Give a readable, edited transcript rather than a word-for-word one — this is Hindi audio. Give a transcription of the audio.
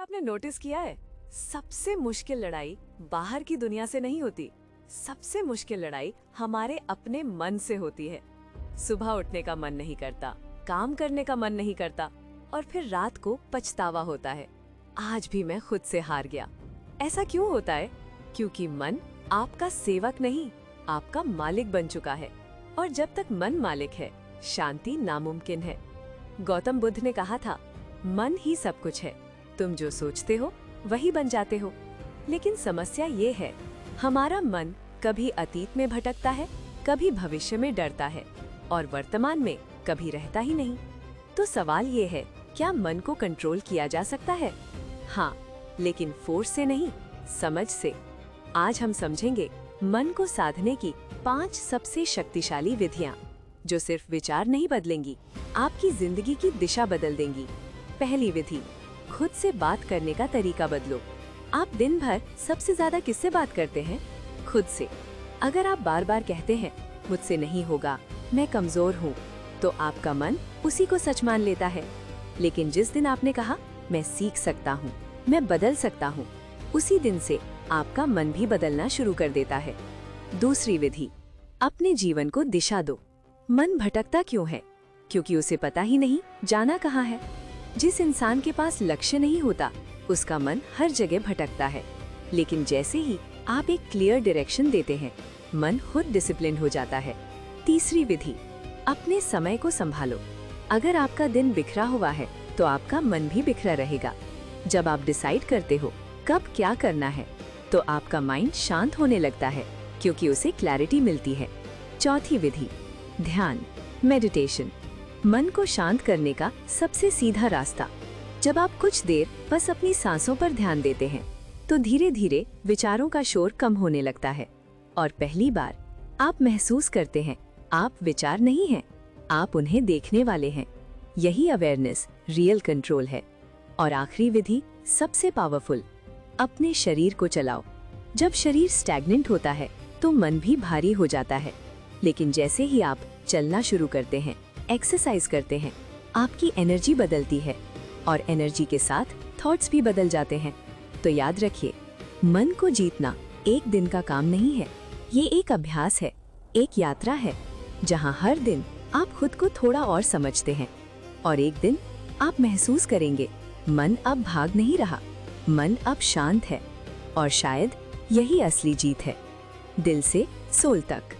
आपने नोटिस किया है, सबसे मुश्किल लड़ाई बाहर की दुनिया से नहीं होती। सबसे मुश्किल लड़ाई हमारे अपने मन से होती है। सुबह उठने का मन नहीं करता, काम करने का मन नहीं करता और फिर रात को पछतावा होता है, आज भी मैं खुद से हार गया। ऐसा क्यों होता है? क्योंकि मन आपका सेवक नहीं, आपका मालिक बन चुका है। और जब तक मन मालिक है, शांति नामुमकिन है। गौतम बुद्ध ने कहा था, मन ही सब कुछ है, तुम जो सोचते हो वही बन जाते हो। लेकिन समस्या ये है, हमारा मन कभी अतीत में भटकता है, कभी भविष्य में डरता है और वर्तमान में कभी रहता ही नहीं। तो सवाल ये है, क्या मन को कंट्रोल किया जा सकता है? हाँ, लेकिन फोर्स से नहीं, समझ से। आज हम समझेंगे मन को साधने की 5 सबसे शक्तिशाली विधियां, जो सिर्फ विचार नहीं बदलेंगी, आपकी जिंदगी की दिशा बदल देंगी। पहली विधि, खुद से बात करने का तरीका बदलो। आप दिन भर सबसे ज्यादा किससे बात करते हैं? खुद से। अगर आप बार बार कहते हैं, मुझसे नहीं होगा, मैं कमजोर हूँ, तो आपका मन उसी को सच मान लेता है। लेकिन जिस दिन आपने कहा, मैं सीख सकता हूँ, मैं बदल सकता हूँ, उसी दिन से आपका मन भी बदलना शुरू कर देता है। दूसरी विधि, अपने जीवन को दिशा दो। मन भटकता क्यों है? क्योंकि उसे पता ही नहीं जाना कहाँ है। जिस इंसान के पास लक्ष्य नहीं होता, उसका मन हर जगह भटकता है। लेकिन जैसे ही आप एक क्लियर डायरेक्शन देते हैं, मन खुद डिसिप्लिन हो जाता है। तीसरी विधि, अपने समय को संभालो। अगर आपका दिन बिखरा हुआ है, तो आपका मन भी बिखरा रहेगा। जब आप डिसाइड करते हो कब क्या करना है, तो आपका माइंड शांत होने लगता है, क्योंकि उसे क्लैरिटी मिलती है। चौथी विधि, ध्यान, मेडिटेशन। मन को शांत करने का सबसे सीधा रास्ता। जब आप कुछ देर बस अपनी सांसों पर ध्यान देते हैं, तो धीरे धीरे विचारों का शोर कम होने लगता है और पहली बार आप महसूस करते हैं, आप विचार नहीं हैं, आप उन्हें देखने वाले हैं। यही अवेयरनेस रियल कंट्रोल है। और आखिरी विधि, सबसे पावरफुल, अपने शरीर को चलाओ। जब शरीर स्टैग्नेंट होता है, तो मन भी भारी हो जाता है। लेकिन जैसे ही आप चलना शुरू करते हैं, एक्सरसाइज करते हैं, आपकी एनर्जी बदलती है और एनर्जी के साथ थॉट्स भी बदल जाते हैं। तो याद रखिए, मन को जीतना एक दिन का काम नहीं है, ये एक अभ्यास है, एक यात्रा है, जहां हर दिन आप खुद को थोड़ा और समझते हैं और एक दिन आप महसूस करेंगे, मन अब भाग नहीं रहा, मन अब शांत है। और शायद यही असली जीत है, दिल से सोल तक।